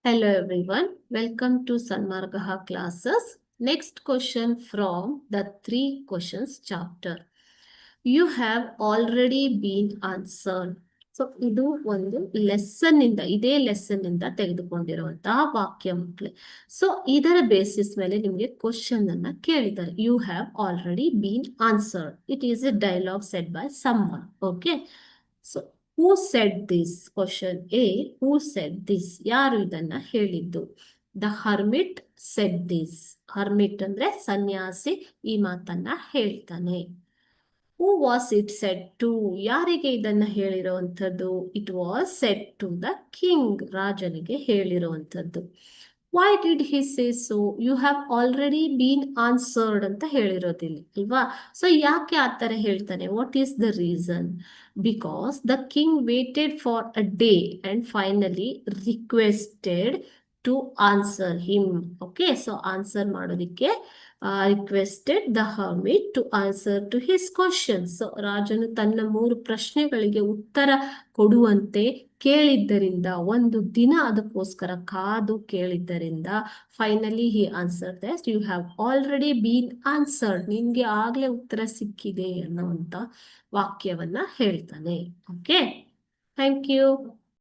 Hello everyone, welcome to Sanmargaha classes. Next question from the 3 questions chapter. You have already been answered. So ಇದು ಒಂದು lesson ಇಂದ ಇದೇ lesson ಇಂದ ತೆಗೆದುಕೊಂಡಿರುವಂತಹ ವಾಕ್ಯ ಮಕ್ಕಳೇ. ಸೊ ಇದರ ಬೇಸಿಸ್ ಮೇಲೆ ನಿಮಗೆ ಕ್ವಶನ್ ಅನ್ನ ಕೇಳಿದ್ದಾರೆ. You have already been answered. It is a dialogue said by someone. Okay, so who said this? Question A, who said this? ಯಾರು ಇದನ್ನ ಹೇಳಿದ್ದು? The hermit said this. Hermit ಅಂದ್ರೆ ಸನ್ಯಾಸಿ ಈ ಮಾತನ್ನ ಹೇಳ್ತಾನೆ. Who was it said to? ಯಾರಿಗೆ ಇದನ್ನ ಹೇಳಿರುವಂಥದ್ದು? It was said to the king. ರಾಜನಿಗೆ ಹೇಳಿರುವಂಥದ್ದು. Why did he say so? You have already been answered ಅಂತ ಹೇಳಿರೋದಿಲ್ಲ ಅಲ್ವಾ? ಸೊ ಯಾಕೆ ಆ ಥರ ಹೇಳ್ತಾನೆ? What is the reason? Because the king waited for a day and finally requested to answer him. Okay, so answer ಮಾಡೋದಕ್ಕೆ requested the hermit to answer to his questions. So ರಾಜನು ತನ್ನ 3 ಪ್ರಶ್ನೆಗಳಿಗೆ ಉತ್ತರ ಕೊಡುವಂತೆ ಕೇಳಿದ್ದರಿಂದ, ಒಂದು ದಿನ ಅದಕ್ಕೋಸ್ಕರ ಕಾದು ಕೇಳಿದ್ದರಿಂದ, finally he answered that you have already been answered. ನಿನ್ಗೆ ಆಗ್ಲೇ ಉತ್ತರ ಸಿಕ್ಕಿದೆ ಅನ್ನುವಂತ ವಾಕ್ಯವನ್ನ ಹೇಳ್ತಾನೆ. Okay, thank you.